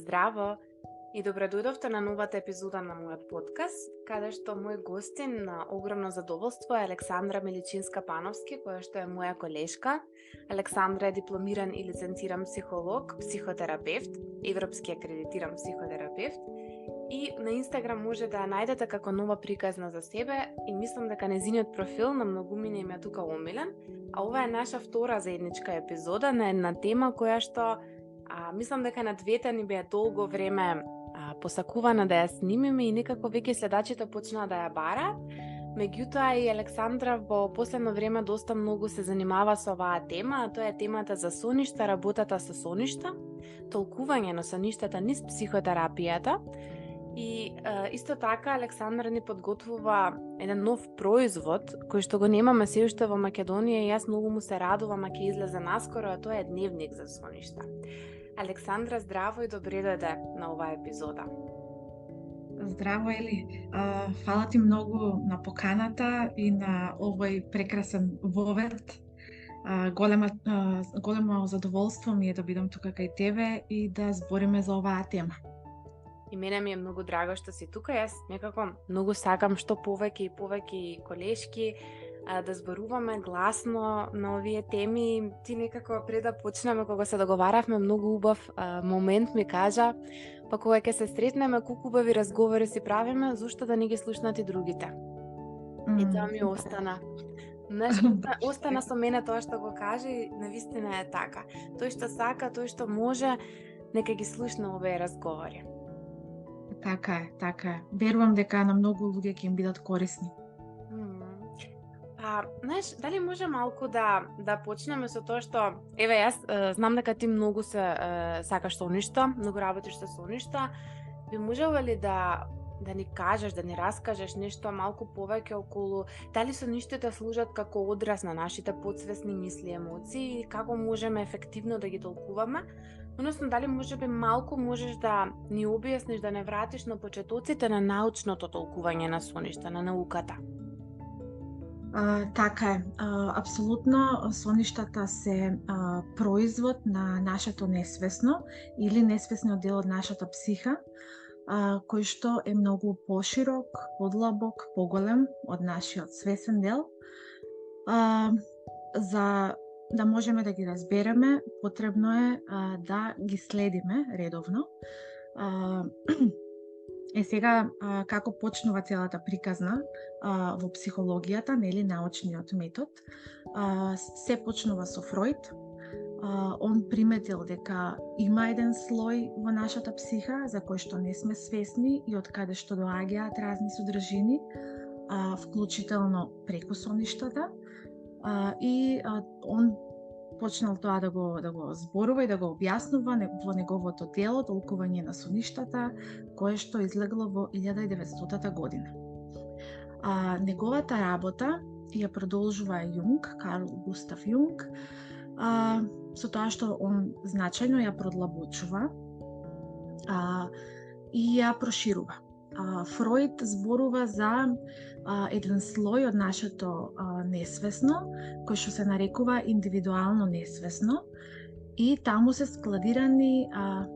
Здраво и добре дојдовте на новата епизода на мојот подкаст, каде што мој гостин на огромно задоволство е Александра Миличинска-Пановски, која што е моја колешка. Александра е дипломиран и лиценциран психолог, психотерапевт, европски акредитиран психотерапевт и на Инстаграм може да ја најдете како нова приказна за себе и мислам дека нејзиниот профил на многумина им е тука омилен, а ова е наша втора заедничка епизода на една тема која што мислам дека на двете ни беа долго време посакувана да ја снимиме и некако веќе следачите почнаа да ја бараат. Меѓутоа и Александра во последно време доста многу се занимава со оваа тема, а тоа е темата за соништа, работата со соништа, толкување на соништата низ психотерапијата. И исто така Александра ни подготвува еден нов производ кој што го немаме се уште во Македонија и јас многу му се радувам а ќе излезе наскоро, а тоа е дневник за соништа. Александра, здраво и добре дојде на оваа епизода. Здраво, Ели. Фала ти многу на поканата и на овој прекрасен вовед. Големо задоволство ми е да бидам тука кај тебе и да збориме за оваа тема. И мене ми е многу драго што си тука. Јас некако многу сакам што повеќе и повеќе колешки да зборуваме гласно на овие теми. Ти некако пред да почнеме, кога се договаравме, многу убав момент ми кажа, па кога ќе се сретнеме, колку убави разговори си правиме, зошто да не ги слушнат и другите. И тоа ми остана. Знаеш, остана со мене тоа што го кажа и навистина е така. Тој што сака, тој што може, нека ги слушна овие разговори. Така е. Верувам дека на многу луѓе ќе им бидат корисни. Знаеш, дали може малку да почнеме со тоа што, еве јас знам дека ти многу се сакаш соништа, многу работиш со соништа. Би можела ли да ни кажеш, да ни раскажеш нешто малку повеќе околу дали соништите служат како одраз на нашите подсвесни мисли и емоции и како можеме ефективно да ги толкуваме? Односно, дали можеби малку можеш да ни објасниш, да не вратиш на почетоците на научното толкување на соништа, на науката? Така е. Апсолутно, соништата се производ на нашето несвесно или несвесниот дел од нашата психа, кој што е многу поширок, подлабок, поголем од нашиот свесен дел. За да можеме да ги разбереме, потребно е да ги следиме редовно. Сега, како почнува целата приказна во психологијата, нели научниот метод, се почнува со Фройд. Он приметил дека има еден слој во нашата психа за кој што не сме свесни и од каде што доаѓаат разни содржини, вклучително преку соништата. И он почнал тоа да го зборува и да го објаснува во неговото дело толкување на соништата, кое што излегло во 1900 година. Неговата работа ја продолжува Јунг, Карл Густав Јунг, со тоа што он значајно ја продлабочува и ја проширува. Фройд зборува за еден слој од нашето несвесно, кој што се нарекува индивидуално несвесно, и таму се складирани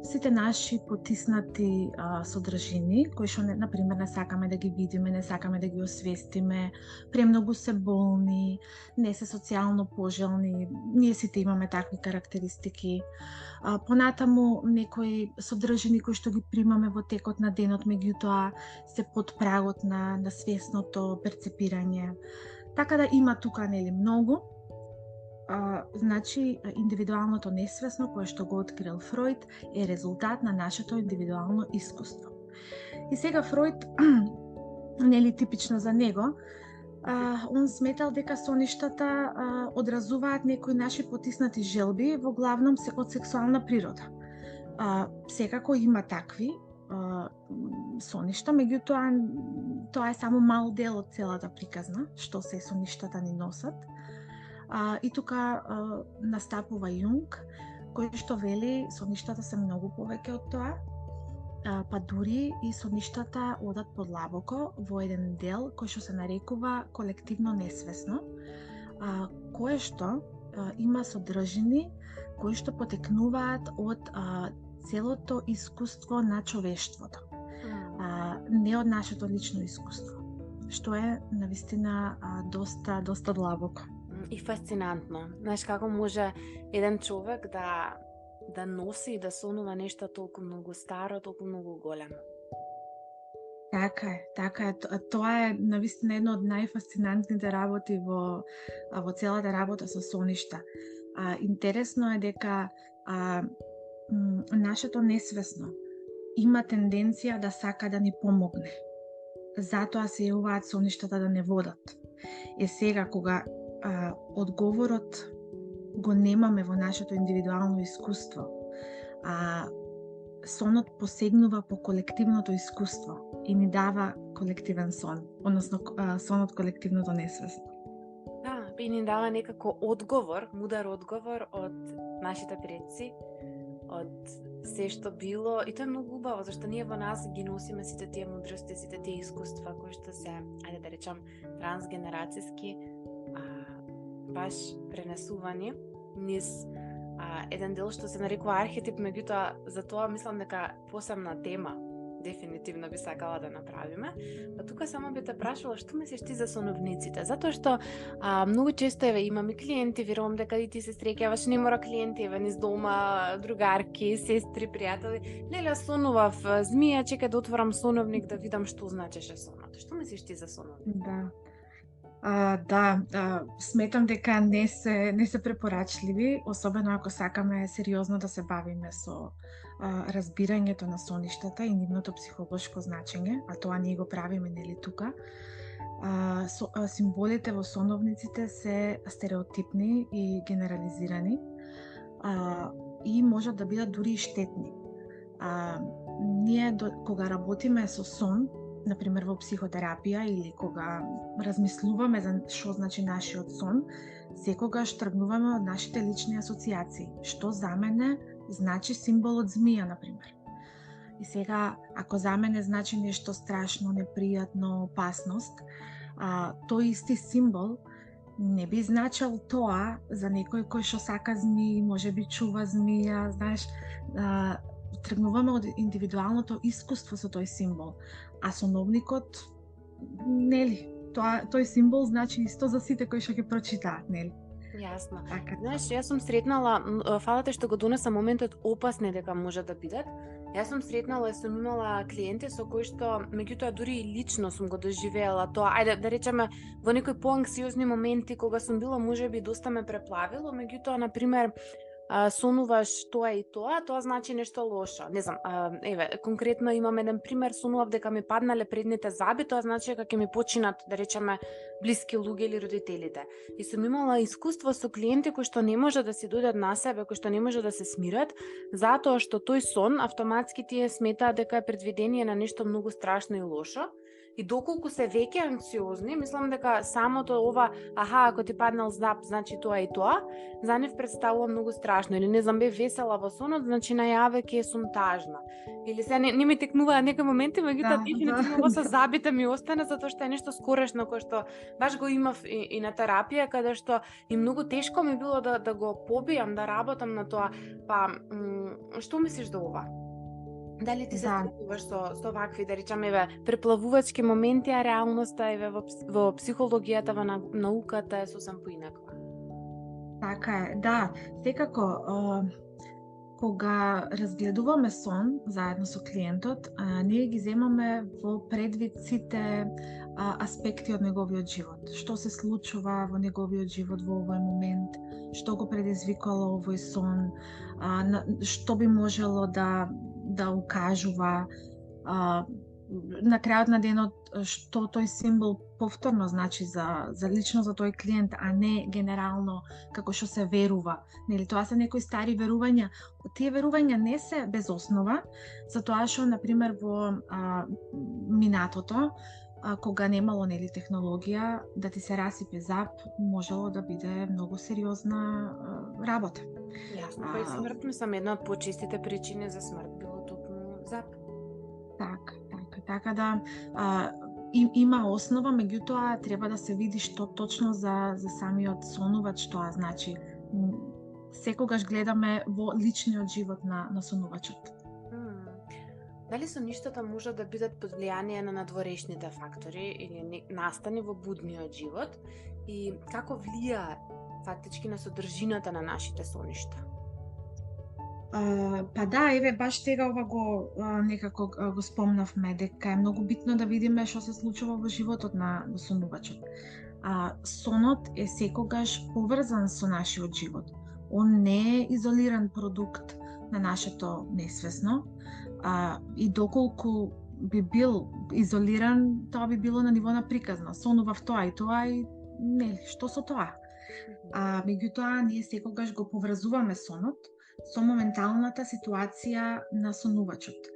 сите наши потиснати содржини, кои што, например, не сакаме да ги видиме, не сакаме да ги освестиме, премногу се болни, не се социјално пожелни, ние сите имаме такви карактеристики. Понатаму некои содржини кои што ги примаме во текот на денот, меѓутоа се под прагот на свесното перцепирање. Така да има тука нели многу. Значи, индивидуалното несвесно, кое што го открил Фройд, е резултат на нашето индивидуално искуство. И сега Фройд, нели типично за него, он сметал дека соништата одразуваат некои наши потиснати желби, во главном од сексуална природа. Секако има такви соништа, меѓутоа тоа е само мал дел од целата приказна, што се соништата ни носат. И тука настапува Јунг, кој што вели соништата се многу повеќе од тоа, па дури и соништата одат подлабоко во еден дел кој што се нарекува колективно несвесно, кое што има содржини кои што потекнуваат од целото искуство на човештвото, М. не од нашето лично искуство, што е навистина доста длабоко. И фасцинантно. Знаеш како може еден човек да носи и да сонува нешто толку многу старо, толку многу големо. Така е. Тоа е навистина едно од најфасцинантните работи во целата работа со соништа. Интересно е дека нашето несвесно има тенденција да сака да ни помогне. Затоа се јавуваат соништата да не водат. Сега кога одговорот го немаме во нашето индивидуално искуство, сонот посегнува по колективното искуство и ни дава колективен сон, односно сонот колективното несвесно. Да, и ни дава некако одговор, мудар одговор од нашите предци, од се што било, и тоа е многу убаво, зашто ние во нас ги носиме сите тие мудрости, сите тие искуства кои што се, ајде да речам, трансгенерацијски, баш пренесувани низ еден дел што се нарекува архетип, меѓутоа за тоа мислам дека посебна тема дефинитивно би сакала да направиме. Па тука само би те прашала што мислиш ти за соновниците, затоа што многу често имам и клиенти, верувам дека и ти се среќаваш, не мора клиенти низ дома, другарки, сестри, пријатели. Леле, сонував змија, чекај да отворам соновник да видам што значеше сонот. Што мислиш ти за соновник? Сметам дека не се препорачливи, особено ако сакаме сериозно да се бавиме со разбирањето на соништата и нивното психолошко значење, а тоа ние го правиме нели тука. Символите во соновниците се стереотипни и генерализирани и можат да бидат дури и штетни. Ние кога работиме со сон, например во психотерапија или кога размислуваме за што значи нашиот сон, секогаш тргнуваме од нашите лични асоциации. Што за мене значи символот змија, например. И сега, ако за мене значи нешто страшно, непријатно, опасност, тој исти символ не би значел тоа за некој кој што сака змии, можеби чува змија, знаеш, тргнуваме од индивидуалното искуство со тој символ. А соновникот, нели, тој символ значи исто за сите кои што ги прочитаат, нели? Јасно. Така. Знаеш, јас сум сретнала, фалате што го донеса моментот опасни дека може да бидат. Јас сум сретнала и сум имала клиенти со кои што, меѓутоа дури и лично сум го доживеела тоа. Ајде да речеме во некои поанксиозни моменти кога сум била можеби доста ме преплавило, меѓутоа на пример сонуваш тоа и тоа значи нешто лошо. Не знам, конкретно имам еден пример, сонував дека ми паднале предните заби, тоа значи дека ќе ми починат, да речеме, блиски луѓе или родителите. И сум имала искуство со клиенти кои што не може да се дојдат на себе, кои што не може да се смират, затоа што тој сон автоматски тие сметаат дека е предвидение на нешто многу страшно и лошо. И доколку се веќе анксиозни, мислам дека самото ова, ако ти паднал зап, значи тоа и тоа, за нив представува многу страшно. Или не знам, бев весела во сонот, значи најаве ќе сум тажна. Или се не ми текнуваат некои моменти, меѓутоа дефинитивно со забите ми остана затоа што е нешто скорешно кој што баш го имав и на терапија, каде што и многу тешко ми било да го побијам, да работам на тоа. Па што мислиш до ова? Дали ти се сретуваш со вакви, да речеме, преплавувачки моменти, а реалноста во психологијата, во науката е сосем поинаква? Така е, да. Секако, кога разгледуваме сон заедно со клиентот, ние ги земаме во предвид сите аспекти од неговиот живот. Што се случува во неговиот живот во овој момент, што го предизвикало овој сон, што би можело да укажува на крајот на денот што тој символ повторно значи за лично за тој клиент, а не генерално како што се верува. Нели тоа се некои стари верувања. Тие верувања не се без основа, затоа што на пример во минатото кога немало нели технологија, да ти се расипе зап, можело да биде многу сериозна работа. Јасно, па и смрт мислам една од почестите причини за смрт било токму зап. Така да има основа, меѓутоа треба да се види што точно за самиот сонувач тоа значи. Секогаш гледаме во личниот живот на сонувачот. Дали соништата можат да бидат под влијание на надворешните фактори или настани во будниот живот и како влијае фактички на содржината на нашите соништа? Па да, еве баш сега ова некако го спомнавме дека е многу битно да видиме што се случува во животот на сонувачот. Сонот е секогаш поврзан со нашиот живот. Он не е изолиран продукт на нашето несвесно, и доколку би бил изолиран, тоа би било на ниво на приказна. Сонував тоа и нели, што со тоа? Меѓутоа, ние секогаш го поврзуваме сонот со моменталната ситуација на сонувачот.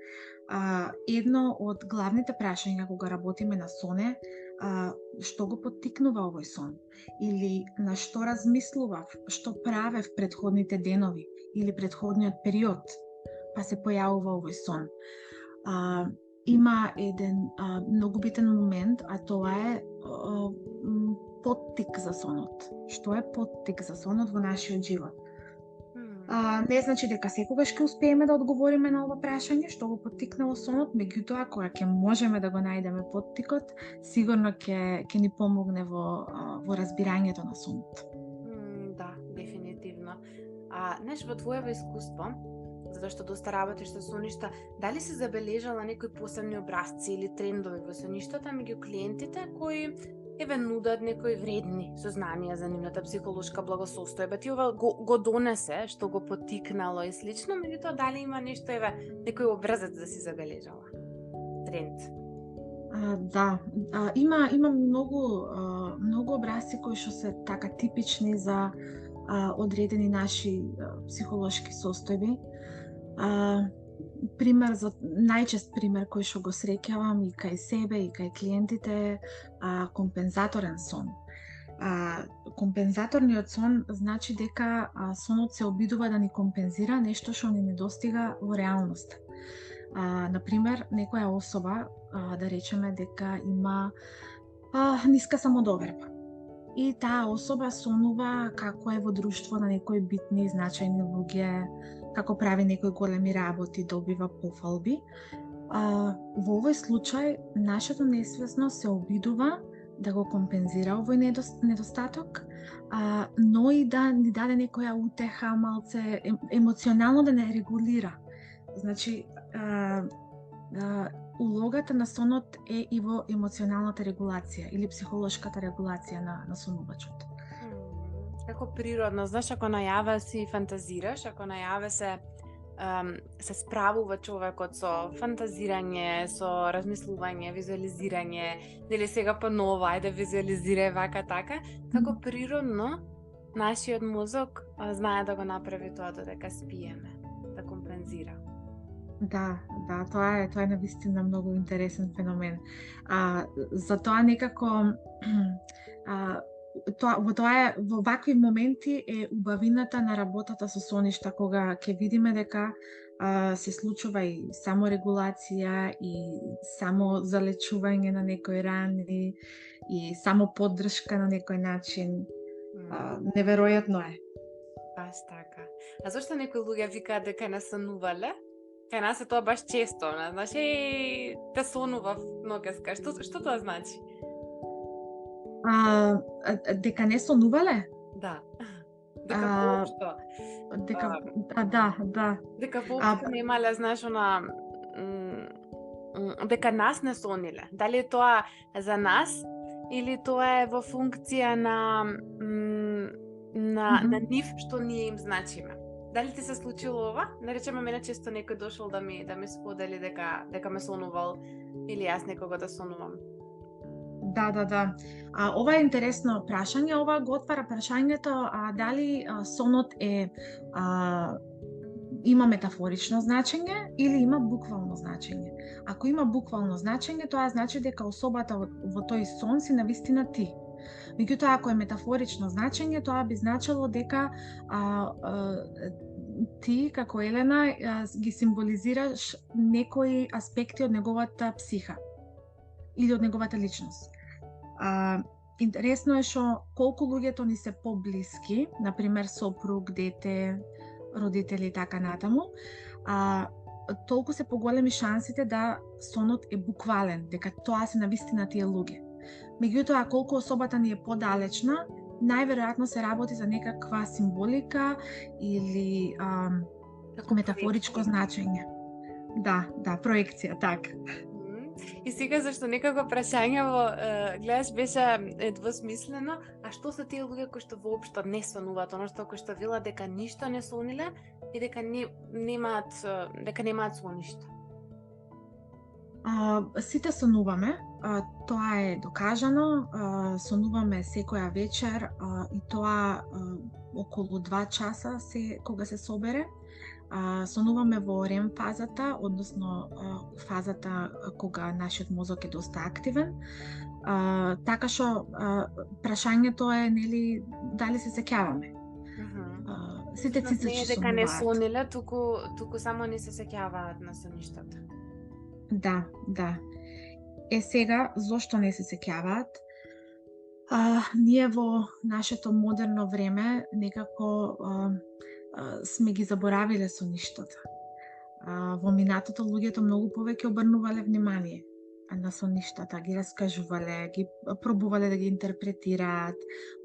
Едно од главните прашања кога работиме на сон е што го поттикнува овој сон? Или на што размислував, што правев предходните денови или предходниот период, па се појавува овој сон. Има еден многу битен момент, а тоа е поттик за сонот. Што е поттик за сонот во нашиот живот? Не значи дека секогаш ќе успееме да одговориме на ова прашање, што го поттикнало сонот, меѓутоа кога ќе можеме да го најдеме поттикот, сигурно ќе ни помогне во разбирањето на сонот. Да, дефинитивно. Неш во твоево искуство, затоа што доста работиш со соништа, дали си забележала некои посебни образци или трендови во соништата меѓу клиентите кои еве нудат некои вредни сознанија за нивната психолошка благосостојба? Ти ова го донесе, што го поттикнало и слично, меѓутоа дали има нешто, еве, некој образец да си забележала? Тренд? Да, има многу образци кои што се така типични за одредени наши психолошки состојби. Најчест пример кој што го среќавам и кај себе и кај клиентите е компензаторен сон. Компензаторниот сон значи дека сонот се обидува да ни компензира нешто што ни недостига во реалноста. Например, некоја особа, да речеме дека има ниска самодоверба. И таа особа сонува како е во друштво на некои битни и значајни луѓе, како прави некои големи работи, добива пофалби. Во овој случај, нашето несвесно се обидува да го компензира овој недостаток, но и да ни даде некоја утеха, малце емоционално да не регулира. Значи, улогата на сонот е и во емоционалната регулација или психолошката регулација на сонувачот. Како природно, знаеш, ако најаве си фантазираш, ако најаве се справува човекот со фантазирање, со размислување, визуализирање, нели сега понова, ајде визуализирај вака така, како природно нашиот мозок знае да го направи тоа додека спиеме, да компензира. Да, тоа е навистина многу интересен феномен. Затоа некако во вакви моменти е убавината на работата со соништа, кога ќе видиме дека се случува и саморегулација и само залечување на некои рани и само поддршка на некој начин. Неверојатно е. Баш така. А зошто некои луѓе викаат дека не сонувале? Кај нас е тоа баш често, знаеш, те сонував ногеска. Што тоа значи? Дека не сонувале? Да. Дека воопшто. Да. Дека воопшто немале, знаеш, дека нас не сониле. Дали тоа за нас или тоа е во функција на нив што ние им значиме? Дали ти се случило ова? Не речеме, мене често некој дошол да ми сподели дека ме сонувал или јас некого да сонувам. Да. Ова е интересно прашање. Ова го отвара прашањето дали сонот има метафорично значење или има буквално значење. Ако има буквално значење, тоа значи дека особата во тој сон си навистина ти. Меѓутоа, ако е метафорично значење, тоа би значило дека ти, како Елена, ги символизираш некои аспекти од неговата психа или од неговата личност. Интересно е што колку луѓето ни се поблиски, например сопруг, дете, родители и така натаму, толку се поголеми шансите да сонот е буквален, дека тоа се навистина тие луѓе. Меѓутоа, колку особата ни е подалечна, најверојатно се работи за некаква символика или Како метафоричко проекција. значење. Да, проекција, така. И сега зашто некако прашањево гледаш беше двосмислено, а што се тие луѓе кои што воопшто не сонуваат, она што кои што велат дека ништо не сониле и дека немаат соништа? Сите сонуваме, тоа е докажано, сонуваме секоја вечер и тоа околу 2 часа кога се собере. Сонуваме во REM фазата, односно фазата кога нашиот мозок е доста активен. Така што прашањето е, нели, дали се сеќаваме. Сите цицачи не е дека не сонуваат. сониле, туку само не се сеќаваат на соништата. Да. Сега, зошто не се сеќаваат? Ние во нашето модерно време некако сме ги заборавиле соништата. Во минатото луѓето многу повеќе обрнувале внимание на соништата, ги раскажувале, ги пробувале да ги интерпретираат,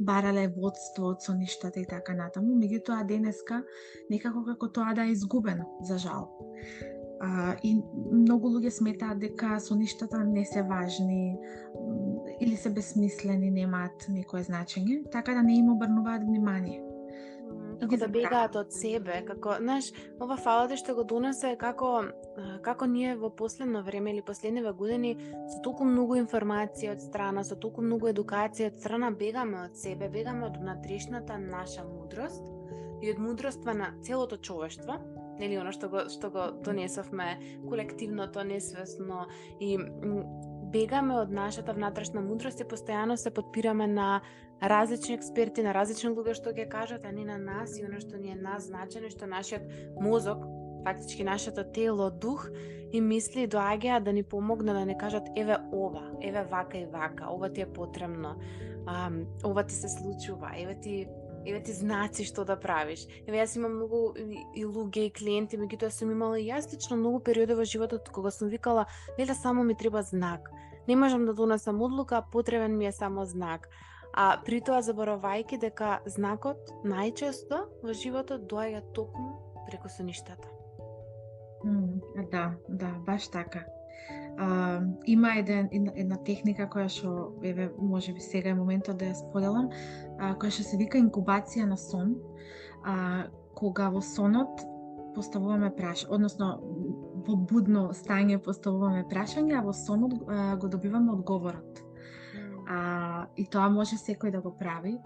барале водство од соништата и така натаму. Меѓутоа денеска некако како тоа да е изгубено, за жал. И многу луѓе сметаат дека соништата не се важни или се безсмислени, немаат некое значење, така да не им обрнуваат внимание. Како да бегаат од себе, како, знаеш, ова фалата што го донесе како ние во последно време или последниве години со толку многу информација од страна, со толку многу едукација од страна, бегаме од себе, бегаме од внатрешната наша мудрост и од мудроста на целото човештво, нели она што го донесовме колективното, несвесно, и бегаме од нашата внатрешна мудрост и постојано се подпираме на различни експерти, на различни луѓе што ќе кажат, а не на нас и она што ни е назначено, што нашиот мозок, фактички нашето тело, дух и мисли доаѓаат да ни помогнат, да ни кажат еве ова, еве вака и вака, ова ти е потребно, ова ти се случува, еве ти знаци што да правиш. Еве јас имам многу и луѓе и клиенти, меѓутоа сум имала и јас лично многу периоди во животот кога сум викала, леле, само ми треба знак. Не можам да донесам одлука, потребен ми е само знак. А при тоа заборавајќи дека знакот најчесто во животот доаѓа токму преку соништата. Да, баш така. Има една техника која што, еве, можеби сега е моментот да ја споделам, која што се вика инкубација на сон, кога во сонот поставуваме односно во будно стање поставуваме прашање, а во сонот го добиваме одговорот. И тоа може секој да го прави,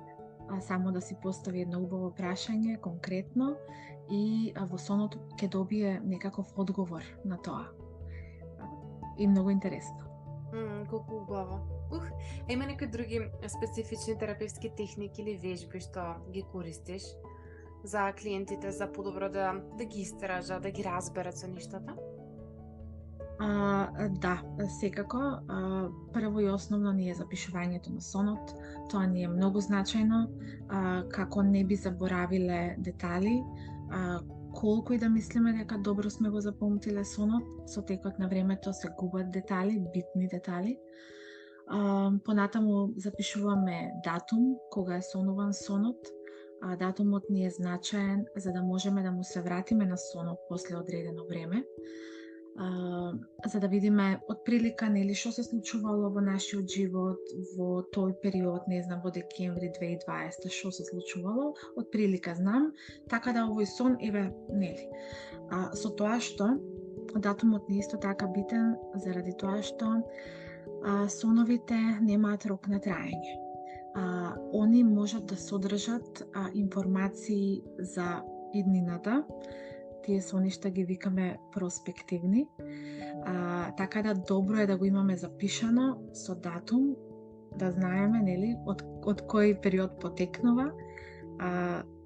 само да си постави едно убаво прашање, конкретно, и во сонот ќе добие некаков одговор на тоа. И многу интересно. Колку убаво. Има некои други специфични терапевтски техники или вежби што ги користиш за клиентите, за подобро да ги истражат, да ги разберат соништата? Да, секако. Прво и основно ни е запишувањето на сонот. Тоа ни е многу значајно, како не би заборавиле детали, колку и да мислиме дека добро сме го запомтиле сонот, со текот на времето се губат детали, битни детали. Понатаму запишуваме датум, кога е сонуван сонот. Датумот ни е значаен за да можеме да му се вратиме на сонот после одредено време. За да видиме отприлика, нели, што се случувало во нашиот живот во тој период, не знам, во декември 2020, што се случувало, отприлика знам, така да овој сон, еве, нели. Со тоа што датумот не исто така битен, заради тоа што соновите немаат рок на траење. Они можат да содржат информации за иднината. Тие соништа ги викаме проспективни, така да добро е да го имаме запишано со датум, да знаеме, нели, од кој период потекнува,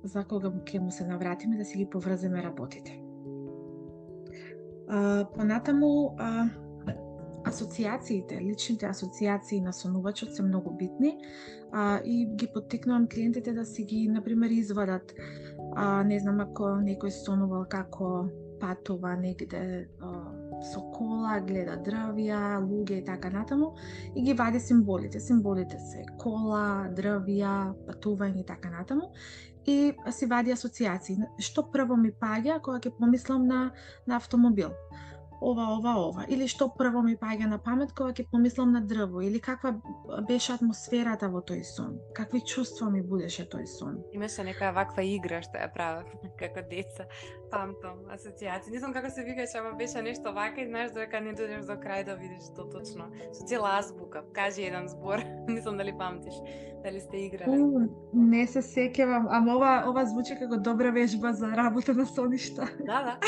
за кога ќе му се навратиме да си ги поврземе работите. Понатаму, асоциациите, личните асоциации на сонувачот се многу битни, и ги поттикнувам клиентите да си ги, например, извадат. Не знам, ако некој сонувал како патува негде со кола, гледа дрвја, луѓе и така натаму и ги вади символите. Символите се кола, дрвја, патување и така натаму и си вади асоцијации. Што прво ми паѓа кога ќе помислам на автомобил? Ова. Или што прво ми паѓа на памет кога ќе помислам на дрво? Или каква беше атмосферата во тој сон? Какви чувства ми будеше тој сон? Имаше нека ваква игра што ја правев како деца. Памтам асоцијации. Не знам како се викаше, ама беше нешто вака и знаеш дека не дојдеш до крај да видиш што точно. Со цела азбука. Кажи еден збор. Не знам дали памтиш. Дали сте играле? Не се сеќавам, ама ова звучи како добра вежба за работа на соништа. Да.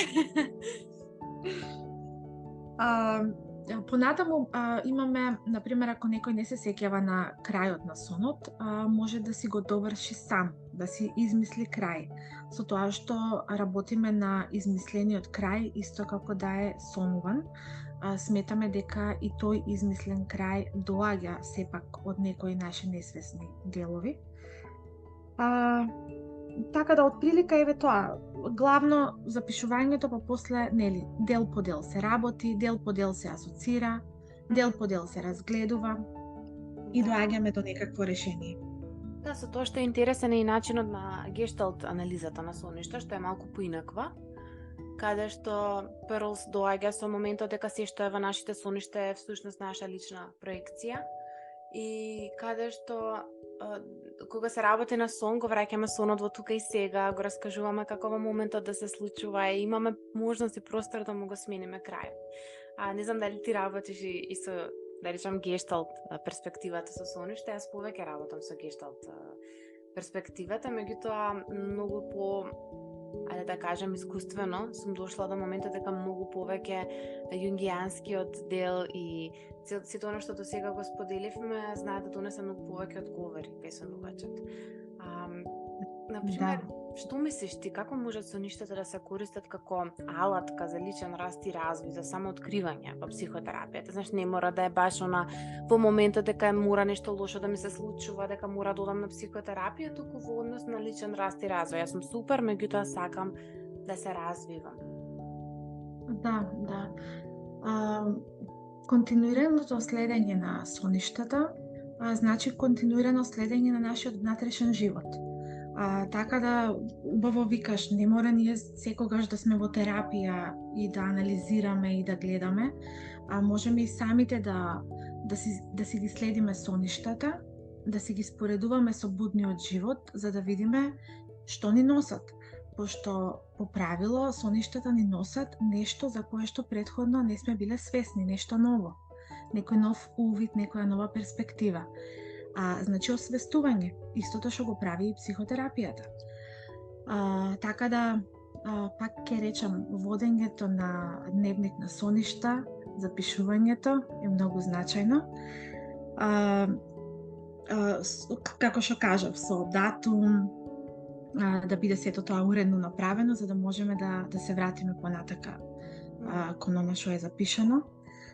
Понатаму имаме, например, ако некој не се сеќава на крајот на сонот, може да си го доврши сам, да си измисли крај. Со тоа што работиме на измислениот крај, исто како да е сонуван, сметаме дека и тој измислен крај доаѓа сепак од некои наши несвесни делови. Така да, отприлика еве тоа, главно запишувањето, па после, нели, дел по дел се работи, дел по дел се асоцира, дел по дел се разгледува и доаѓаме до некакво решение. Да, со тоа што е интересен е и начинот на гешталт анализата на соништа, што е малку поинаква, каде што Перлс доаѓа со моментот дека се што е во нашите соништа е всушност наша лична проекција и каде што кога се работи на сон, го враќаме сонот во тука и сега, го раскажуваме како во моментот да се случува и имаме можност и простор да му го смениме крај. Не знам дали ти работиш и со, да речам, гешталт перспективата со сониште, јас повеќе работам со гешталт перспективата, меѓутоа многу по, ајде да кажем, искуствено сум дошла до моментот дека многу повеќе јунгијанскиот дел и сето она што до сега го споделивме, знаат да донесе многу повеќе одговори кај сонувачот. Например, што мислиш ти, како можат соништата да се користат како алатка за личен раст и развој, за самооткривање во психотерапијата? Знаеш, не мора да е баш она во моментот дека мора нешто лошо да ми се случува, дека мора да одам на психотерапија, туку во однос на личен раст и развој. Јас сум супер, меѓутоа сакам да се развивам. Да. Континуираното следење на соништата значи континуирано следење на нашиот внатрешен живот. Така да, убаво викаш, не мора ние секогаш да сме во терапија и да анализираме и да гледаме, можеме и самите да си ги следиме соништата, да си ги споредуваме со будниот живот, за да видиме што ни носат. Пошто по правило соништата ни носат нешто за кое што претходно не сме биле свесни, нешто ново, некој нов увид, некоја нова перспектива. Значи освестување, истото што го прави и психотерапијата. Така да, пак ќе речам, водењето на дневник на соништа, запишувањето е многу значајно. Како што кажав, со датум, да биде сето тоа уредно направено, за да можеме да се вратиме понатака кон она што е запишано.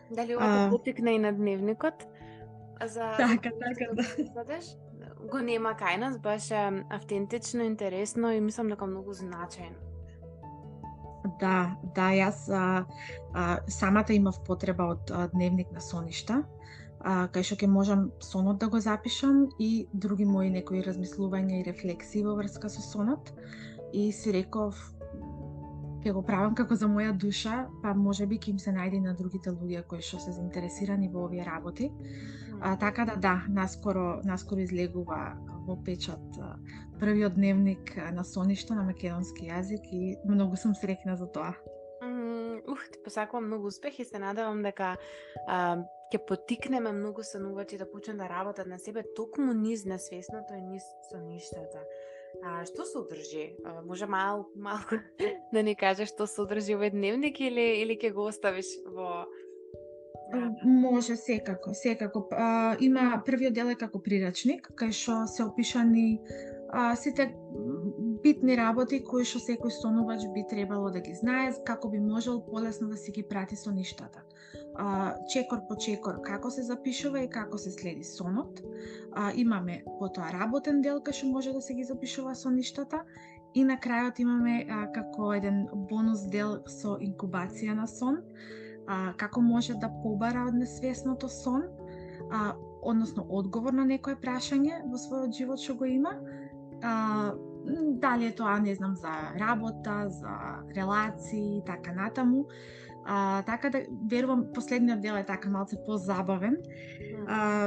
Дали ова те потикна и на дневникот? Така да. Го нема кај нас, беше автентично, интересно и мислам дека многу значајно. Да, јас самата имав потреба од дневник на соништа, кај што ќе можам сонот да го запишам и други мои некои размислувања и рефлексии во врска со сонот. И си реков, ќе го правам како за моја душа, па можеби ќе им се најде на другите луѓе кои што се заинтересирани во овие работи. Така да, наскоро излегува во печат првиот дневник на соништа на македонски јазик и многу сум среќна за тоа. Ти посакувам многу успех и се надевам дека ќе потикнеме многу сонувачи да почнат да работат на себе токму низ несвесното и низ соништата. Што содржи? Може малку да ни кажеш што содржи овој дневник или ќе го оставиш во... Може, секако. Има првиот дел е како прирачник, кај што се опишани сите битни работи кои што секој сонувач би требало да ги знае, како би можел полесно да си ги прати соништата. Чекор по чекор како се запишува и како се следи сонот. Имаме потоа работен дел кај што може да се ги запишува соништата И на крајот имаме како еден бонус дел со инкубација на сон, како може да побара од несвесното сон, односно одговор на некое прашање во својот живот што го има. Дали е тоа, не знам, за работа, за релации, така натаму. Така да верувам последниот дел е така малце позабавен.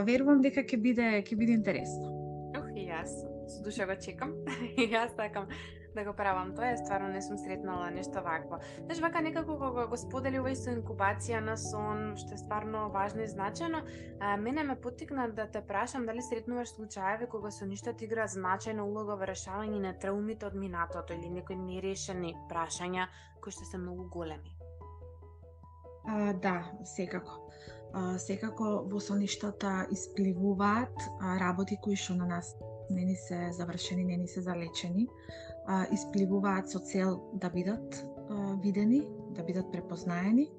Верувам дека ќе биде интересно. И јас со душа го чекам. И јас сакам да го правам тоа, стварно не сум сретнала нешто вакво. Знаеш, вака некако кога го сподели ова со инкубација на сон, што е стварно важно и значајно, мене ме поттикна да те прашам дали сретнуваш случаеви кога соништа игра значајна улога во решавање на траумите од минатото или некои нерешени прашања кои што се многу големи. Да, секако. Секако во соништата испливуваат работи кои што на нас не ни се завршени, не ни се залечени, испливуваат со цел да бидат видени, да бидат препознаени.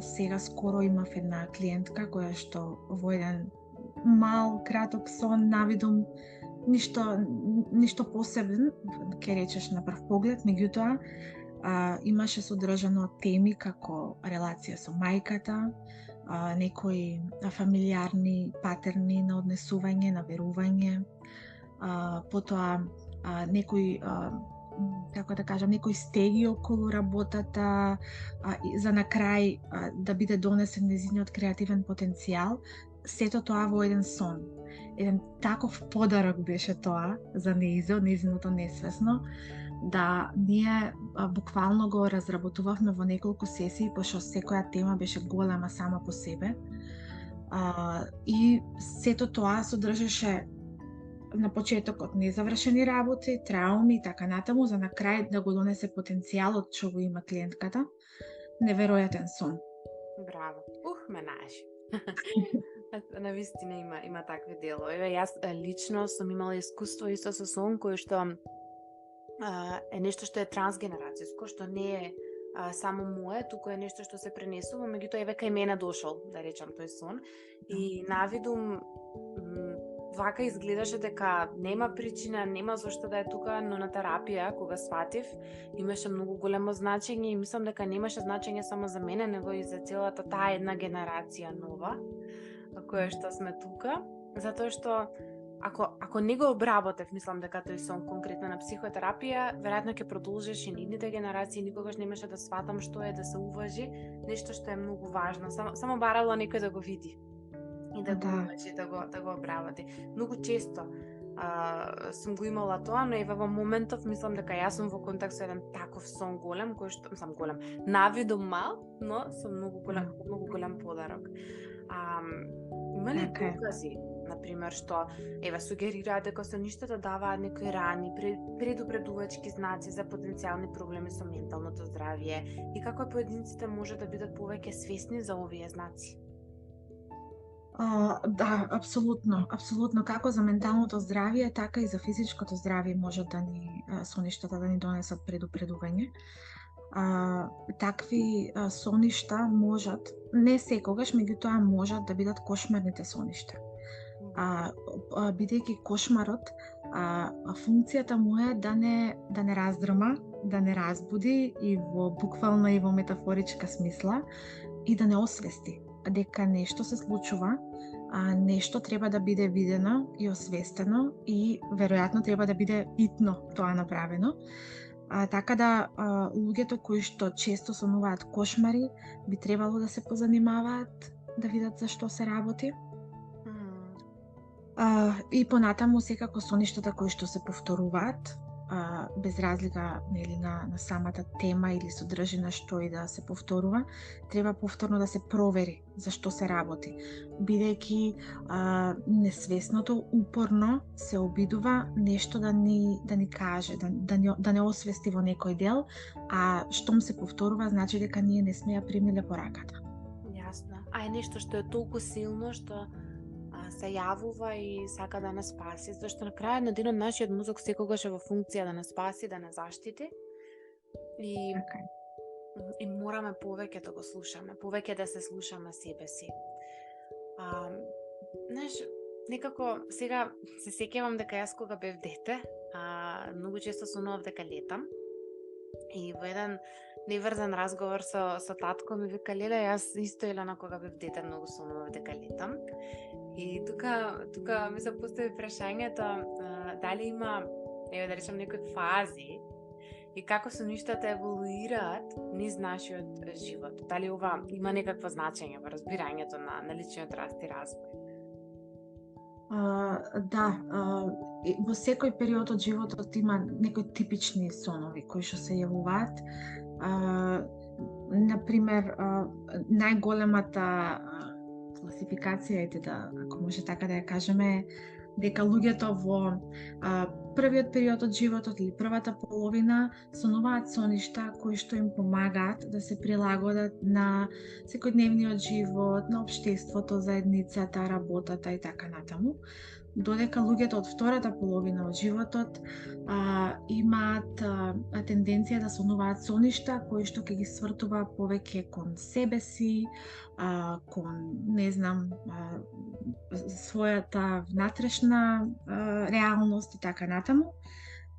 Сега скоро имав една клиентка која што во еден мал, краток сон навидум ништо посебен, ке речеш на прв поглед, меѓутоа имаше содржано теми како релација со мајката, некои фамилиарни патерни на однесување, на верување, потоа некои, како да кажам, некои стеги околу работата, за на крај да биде донесен нејзиниот креативен потенцијал, сето тоа во еден сон. Еден таков подарок беше тоа за нејзиното несвесно, да ние буквално го разработувавме во неколку сесии, пошто секоја тема беше голема сама по себе. И сето тоа содржеше на почетокот незавршени работи, трауми и така натаму, за на крај да го донесе потенцијалот што го има клиентката. Неверојатен сон. Браво. Ме знаеш. Навистина има такви делови. Јас лично сум имала искуство исто со сон кој што е нешто што е трансгенерацијско, што не е само мое, туку е нешто што се пренесува, меѓутоа еве кај мене дошол, да речам, тој сон. И навидум вака изгледаше дека нема причина, нема зошто да е тука, но на терапија, кога сватив, имаше многу големо значење и мислам дека немаше значење само за мене, него и за целата таа една генерација нова, која што сме тука, затоа што ако не го обработев, мислам дека тој сон конкретно на психотерапија, веројатно ќе продолжиш и нидните генерации, никогаш немаше да сватам што е да се уважи, нешто што е многу важно, само барало некој да го види и да го уважи, да го обработи. Многу често сум го имала тоа, но еве во моментов мислам дека јас сум во контакт со еден таков сон голем, кој што сам голем, навидом мал, но со многу голем подарок. Има ли докази, например, што сугерираат дека соништата даваат некои рани, предупредувачки знаци за потенцијални проблеми со менталното здравје и како поединците може да бидат повеќе свесни за овие знаци? Да, апсолутно. Како за менталното здравје, така и за физичкото здравје може да ни соништата да ни донесат предупредување. Такви соништа можат, не секогаш, меѓутоа можат да бидат кошмарните соништа. Бидејќи кошмарот, функцијата му е да не раздрма, да не разбуди и во буквална и во метафоричка смисла и да не освести дека нешто се случува, нешто треба да биде видено и освестено и веројатно треба да биде итно тоа направено. Така да луѓето кои што често сонуваат кошмари би требало да се позанимаваат, да видат за што се работи. И понатаму секако соништата кои што се повторуваат, без разлика на самата тема или содржина што и да се повторува, треба повторно да се провери за што се работи, бидејќи несвесното упорно се обидува нешто да ни каже, да не освести во некој дел, а штом се повторува значи дека ние не сме ја примиле пораката. Јасно. Е нешто што е толку силно што се јавува и сака да нас спаси, зашто на крајот на денот нашиот мозок секогаш е во функција да нас спаси, да нас заштити. И мораме повеќе да го слушаме, повеќе да се слушаме себе си. Знаеш, некако сега се сеќавам дека јас кога бев дете, многу често сонував дека летам. И во еден неврзан разговор со татко ми вика: "Леле, јас исто Елена кога бев дете многу сонував дека летам." И тука ми се постави прашањето, дали има, еве да речем, некои фази и како се ништата еволуираат низ нашиот живот. Дали ова има некакво значење во разбирањето на личниот раст и развој? Да, во секој период од животот има некои типични сонови кои што се јавуваат. Например, најголемата класификација, ако може така да ја кажеме, е дека луѓето во првиот период од животот или првата половина сонуваат соништа кои што им помагаат да се прилагодат на секојдневниот живот, на општеството, заедницата, работата и така натаму. Додека луѓето од втората половина од животот имаат тенденција да сонуваат соништа кои што ќе ги свртува повеќе кон себе си, кон, не знам, својата внатрешна реалност и така натаму,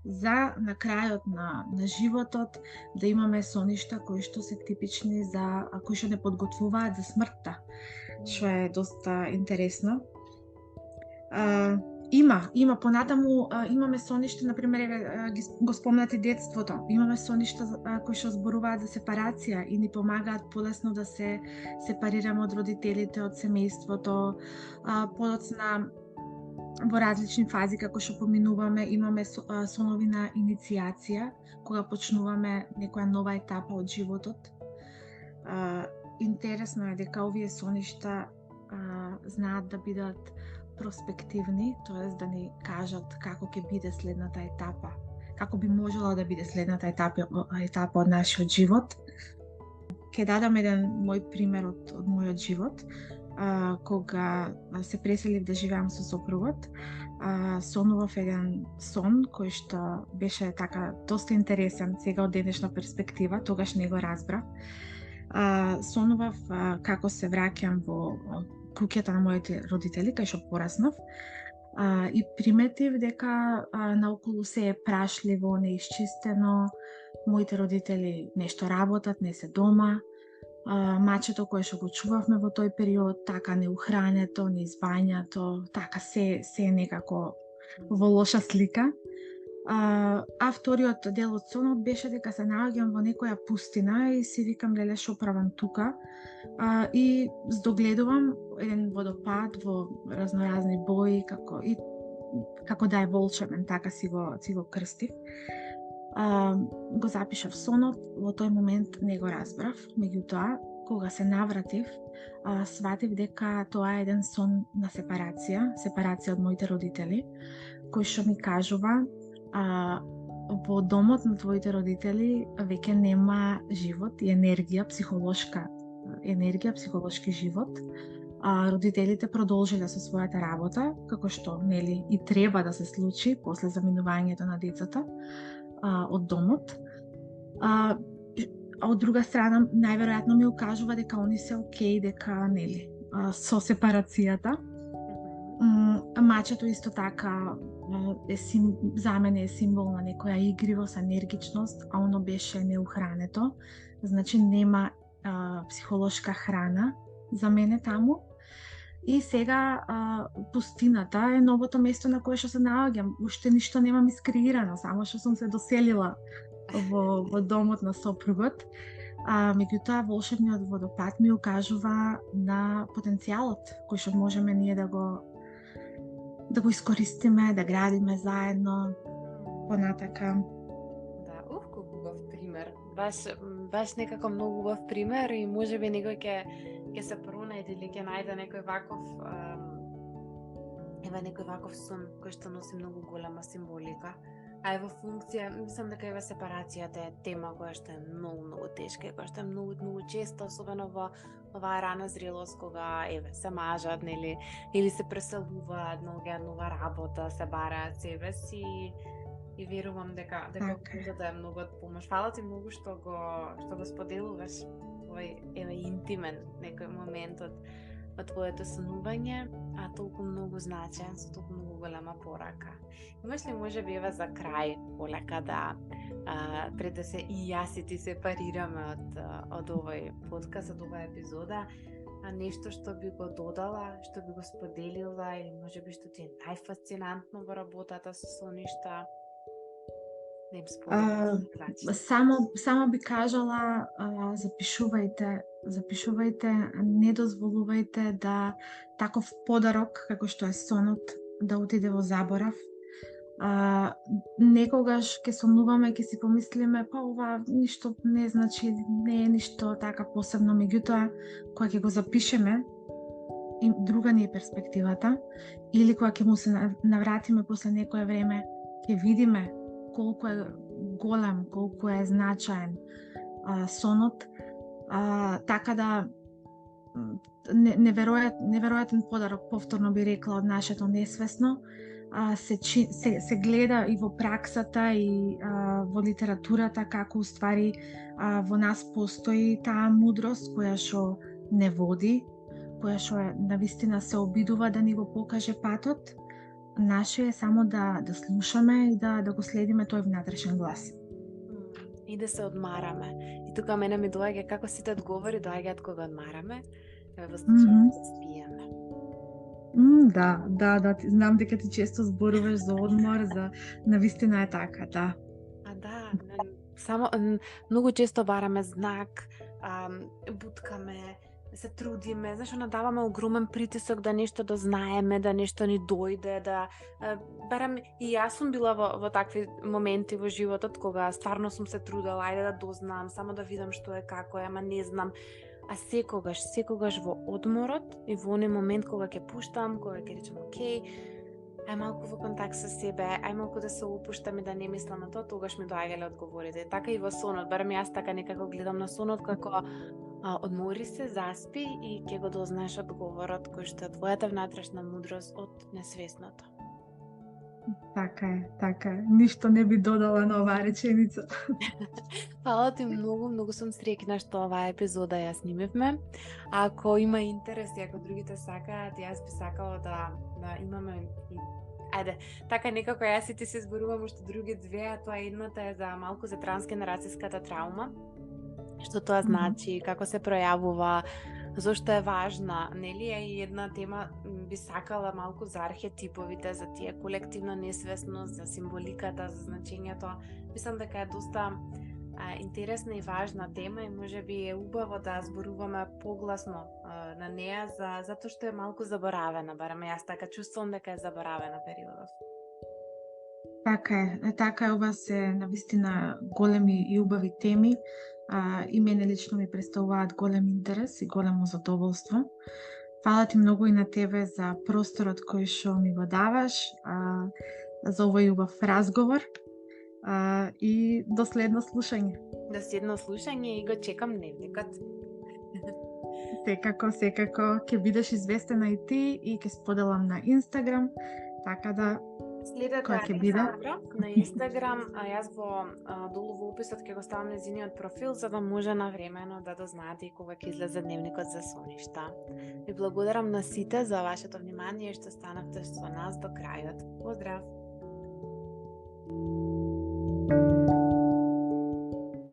за на крајот на животот да имаме соништа кои што се типични кои што не подготвуваат за смртта, што е доста интересно. Има понатаму, имаме соништа, например, го спомнати детството. Имаме соништа кои што зборуваат за сепарација и ни помагаат полесно да се сепарираме од родителите, од семејството. Подоцна во различни фази како што поминуваме, имаме сонови на инициација, кога почнуваме некоја нова етапа од животот. Интересно е дека овие соништа знаат да бидат проспективни, тоест да ни кажат како ќе биде следната етапа, како би можела да биде следната етапа од нашиот живот. Ќе дадам еден мој пример од мојот живот. Кога се преселив да живеам со сопругот, сонував еден сон кој што беше така доста интересен сега од денешна перспектива, тогаш не го разбрав. Сонував како се враќам во куќата на моите родители, кај што пораснав, и приметив дека наоколу се е прашливо, неисчистено, моите родители нешто работат, не се дома, мачето кое што го чувавме во тој период, така неухрането, неизбањато, така се некако во лоша слика. Вториот дел од сонот беше дека се наоѓам во некоја пустина и си викам, леле, шо правам тука, и здогледувам еден водопад во разноразни бои, како да е волшебен, така си го крстив. Го запишав сонот, во тој момент не го разбрав, меѓутоа, кога се навратив, сватив дека тоа е еден сон на сепарација од моите родители, кој што ми кажува, во домот на твоите родители веќе нема живот и енергија, психолошки живот. Родителите продолжиле со својата работа, како што и треба да се случи после заминувањето на децата од домот. Од друга страна, најверојатно ми укажува дека они се окей, дека со сепарацијата. Мачето исто така за мене е символ на некоја игривост, енергичност, а оно беше неухрането. Значи нема психолошка храна за мене таму. И сега пустината е новото место на кое што се наоѓам. Уште ништо немам искреирано, само што сум се доселила во домот на сопругот. Меѓутоа, волшебниот водопад ми укажува на потенцијалот кој што можеме ние да го искористиме, да градиме заедно понатака. Да, колку убав пример. Баш некако многу убав пример и можеби некој ќе се пронајде или ќе најде некој ваков сон кој што носи многу голема символика. А во функција, мислам дека сепарацијата е тема која што е многу тешка и која што е многу често, особено во оваа рана зрелост, кога се мажат, или се преселуваат, нова работа, се бараат себе си, и верувам дека книгата е многу од помош. Фала ти многу што го споделуваш овој интимен некој момент од во твоето сонување, а толку многу значаен, со толку многу голема порака. Имаш ли можеби еве за крај полека да пред да се и јас и ти сепарираме од овој подкаст, од оваа епизода, нешто што би го додала, што би го споделила или можеби што ти е најфасцинантно во работата со соништа? Да им споделиш. Само би кажала, запишувајте, не дозволувајте да таков подарок како што е сонот да отиде во заборав. Некогаш ќе сонуваме, ќе си помислиме, па ова ништо не значи, не е ништо така посебно, меѓутоа кога ќе го запишеме, и друга ни е перспективата, или кога ќе му се навратиме после некое време, ќе видиме колку е голем, колку е значаен сонот, така да неверојатен подарок, повторно би рекла, од нашето несвесно, се гледа и во праксата и во литературата како уствари во нас постои таа мудрост која што не води, која што навистина се обидува да ни го покаже патот. Наше е само да слушаме и да го следиме тој внатрешен глас. И да се одмараме. И тука мене ми доаѓа како сите одговори доаѓаат кога одмараме, во случајот да спиеме. Да, знам дека ти често зборуваш за одмор, за навистина е така, да. Само многу често бараме знак, буткаме, се трудиме, надаваме огромен притисок да нешто да знаеме, да нешто ни дојде, барам и јас сум била во такви моменти во животот кога стварно сум се трудела, ајде да дознам, само да видам што е како е, ама не знам. А секогаш во одморот и во оној момент кога ќе пуштам, кога ќе речам окей, ај малку во контакт со себе, ај малку да се опуштам и да не мислам на тоа, тогаш ми доаѓале одговорите. Така и во сонот, барем јас така некако гледам на сонот како одмори се, заспи и ќе го дознаеш одговорот кој што е твојата внатрешна мудрост од несвесното. Така е. Ништо не би додала на оваа реченица. Фала ти многу сум среќна што оваа епизода ја снимивме. Ако има интерес и ако другите сакаат, јас би сакала да имаме и така некако јас и ти се зборувам уште други две, а тоа едната е за малку за трансгенерацијската траума. Што тоа значи, како се пројавува, зошто е важна, нели? И една тема би сакала малку за архетиповите, за тие колективно несвесно, за символиката, за значењето. Мислам дека е доста интересна и важна тема и можеби е убаво да зборуваме погласно на неа, затоа што е малку заборавена, барем јас така чувствувам дека е заборавена периодов. Така е, ова се навистина големи и убави теми. И мене лично ми представуваат голем интерес и големо задоволство. Фала ти многу и на тебе за просторот кој што ми го даваш, за овој убав разговор и до следно слушање. До следно слушање и го чекам дневникот. Секако, ќе бидеш известена и ти и ќе споделам на Инстаграм, така да следете Александра на Инстаграм, а јас долу во описот ќе го ставам нејзиниот профил за да може навремено да дознаете и кога ќе излезе дневникот за соништа. Ви благодарам на сите за вашето внимание што станавте со нас до крајот. Поздрав!